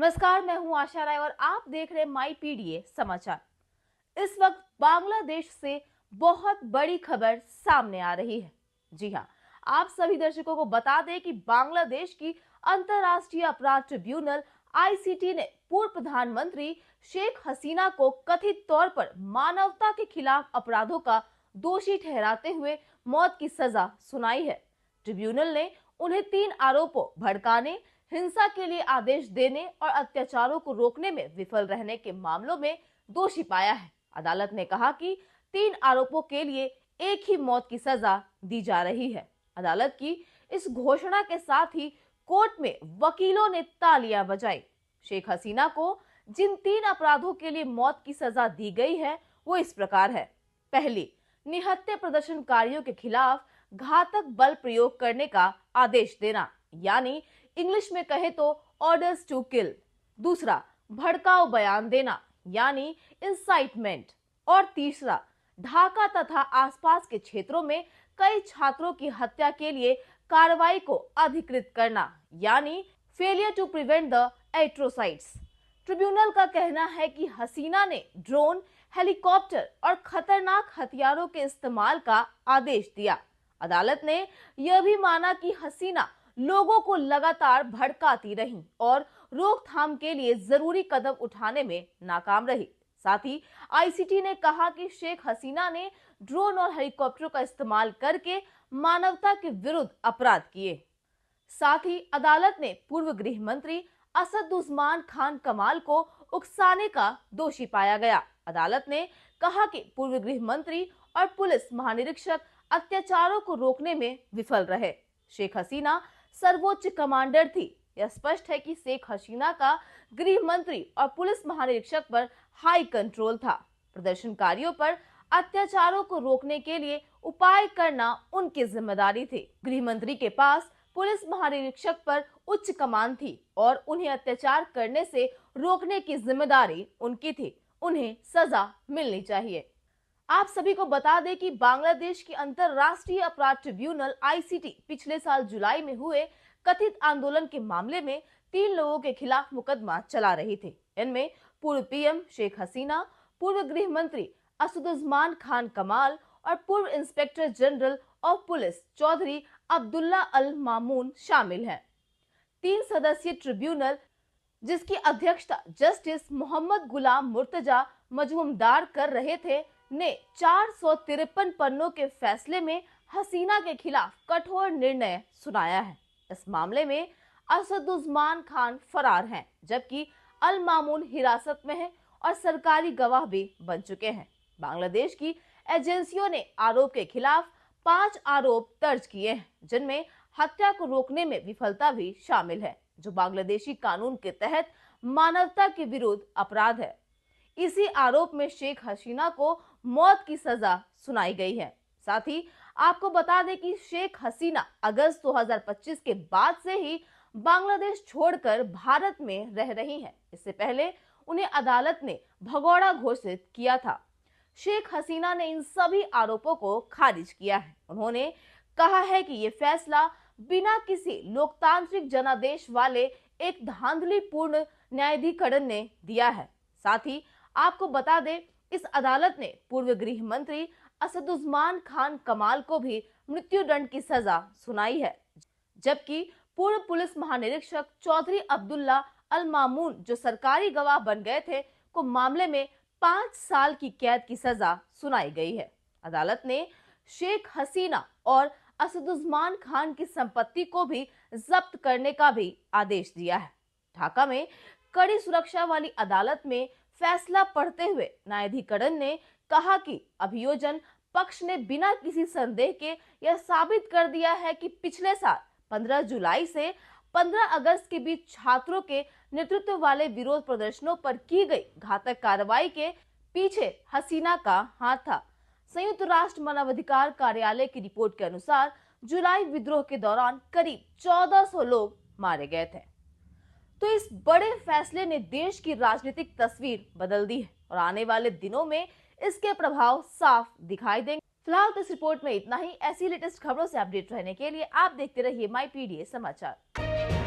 नमस्कार, मैं हूं आशा राय और आप देख रहे हैं माई पीडीए समाचार। इस वक्त बांग्लादेश से बहुत बड़ी खबर सामने आ रही है। जी हां, आप सभी दर्शकों को बता दें कि बांग्लादेश की अंतर्राष्ट्रीय अपराध ट्रिब्यूनल आईसीटी ने पूर्व प्रधानमंत्री शेख हसीना को कथित तौर पर मानवता के खिलाफ अपराधों का दोषी ठहराते हुए मौत की सजा सुनाई है। ट्रिब्यूनल ने उन्हें 3 आरोपों भड़काने, हिंसा के लिए आदेश देने और अत्याचारों को रोकने में विफल रहने के मामलों में दोषी पाया है। अदालत ने कहा कि 3 आरोपों के लिए एक ही मौत की सजा दी जा रही है। अदालत की इस घोषणा के साथ ही कोर्ट में वकीलों ने तालियां बजाई। शेख हसीना को जिन 3 अपराधों के लिए मौत की सजा दी गई है वो इस प्रकार है। पहली, निहत्थे प्रदर्शनकारियों के खिलाफ घातक बल प्रयोग करने का आदेश देना, यानी इंग्लिश में कहे तो ऑर्डर्स टू किल। दूसरा, भड़काऊ बयान देना, यानी इंसाइटमेंट। और तीसरा, ढाका तथा आसपास के क्षेत्रों में कई छात्रों की हत्या के लिए कार्रवाई को अधिकृत करना, यानी failure to prevent the atrocities. Tribunal का कहना है कि हसीना ने ड्रोन, हेलीकॉप्टर और खतरनाक हथियारों के इस्तेमाल का आदेश दिया। अदालत ने यह भी माना कि हसीना लोगों को लगातार भड़काती रही और रोकथाम के लिए जरूरी कदम उठाने में नाकाम रही। साथ ही आईसीटी ने कहा कि शेख हसीना ने ड्रोन और हेलीकॉप्टर का इस्तेमाल करके मानवता के विरुद्ध अपराध किए। साथ ही अदालत ने पूर्व गृह मंत्री असदुज्मान खान कमाल को उकसाने का दोषी पाया गया। अदालत ने कहा कि पूर्व गृह मंत्री और पुलिस महानिरीक्षक अत्याचारों को रोकने में विफल रहे। शेख हसीना सर्वोच्च कमांडर थी। यह स्पष्ट है कि शेख हसीना का गृह मंत्री और पुलिस महानिरीक्षक पर हाई कंट्रोल था। प्रदर्शनकारियों पर अत्याचारों को रोकने के लिए उपाय करना उनकी जिम्मेदारी थी। गृह मंत्री के पास पुलिस महानिरीक्षक पर उच्च कमान थी और उन्हें अत्याचार करने से रोकने की जिम्मेदारी उनकी थी। उन्हें सजा मिलनी चाहिए। आप सभी को बता दें कि बांग्लादेश की अंतर्राष्ट्रीय अपराध ट्रिब्यूनल आईसीटी पिछले साल जुलाई में हुए कथित आंदोलन के मामले में 3 लोगों के खिलाफ मुकदमा चला रही थी। इनमें पूर्व पीएम शेख हसीना, पूर्व गृह मंत्री असदुज्मान खान कमाल और पूर्व inspector general of police Chowdhury Abdullah Al Mamun शामिल हैं। 3 सदस्यीय ट्रिब्यूनल, जिसकी अध्यक्षता जस्टिस मोहम्मद गुलाम मुर्तजा मजमुमदार कर रहे थे, ने 453 पन्नों के फैसले में हसीना के खिलाफ कठोर निर्णय सुनाया है। इस मामले में असदुज्मान खान फरार हैं, जबकि अल मामून हिरासत में है और सरकारी गवाह भी बन चुके हैं। बांग्लादेश की एजेंसियों ने आरोप के खिलाफ 5 आरोप दर्ज किए हैं, जिनमें हत्या को रोकने में विफलता भी शामिल है, जो बांग्लादेशी कानून के तहत मानवता के विरुद्ध अपराध है। इसी आरोप में शेख हसीना को मौत की सजा सुनाई गई है। साथ ही आपको बता दें कि शेख हसीना अगस्त 2025 के बाद से ही बांग्लादेश छोड़कर भारत में रह रही हैं। इससे पहले उन्हें अदालत ने भगोड़ा घोषित किया था। शेख हसीना ने इन सभी आरोपों को खारिज किया है। उन्होंने कहा है कि ये फैसला बिना किसी लोकतांत्रिक जनादेश वाले एक धांधलीपूर्ण न्यायाधिकरण ने दिया है। साथ ही आपको बता दें, इस अदालत ने पूर्व गृह मंत्री असदुज्मान खान कमाल को भी मृत्युदंड की सजा सुनाई है, जबकि पूर्व पुलिस महानिरीक्षक चौधरी अब्दुल्ला अल मामून, जो सरकारी गवाह बन गए थे, को मामले में 5 साल की कैद की सजा सुनाई गई है। अदालत ने शेख हसीना और असदुज्मान खान की संपत्ति को भी जब्त करने का भी आदेश दिया है। ढाका में कड़ी सुरक्षा वाली अदालत में फैसला पढ़ते हुए न्यायाधिकरण ने कहा कि अभियोजन पक्ष ने बिना किसी संदेह के यह साबित कर दिया है कि पिछले साल 15 जुलाई से 15 अगस्त के बीच छात्रों के नेतृत्व वाले विरोध प्रदर्शनों पर की गई घातक कार्रवाई के पीछे हसीना का हाथ था। संयुक्त राष्ट्र मानवाधिकार कार्यालय की रिपोर्ट के अनुसार जुलाई विद्रोह के दौरान करीब 1400 लोग मारे गए थे। तो इस बड़े फैसले ने देश की राजनीतिक तस्वीर बदल दी है और आने वाले दिनों में इसके प्रभाव साफ दिखाई देंगे। फिलहाल तो इस रिपोर्ट में इतना ही। ऐसी लेटेस्ट खबरों से अपडेट रहने के लिए आप देखते रहिए माई पीडीए समाचार।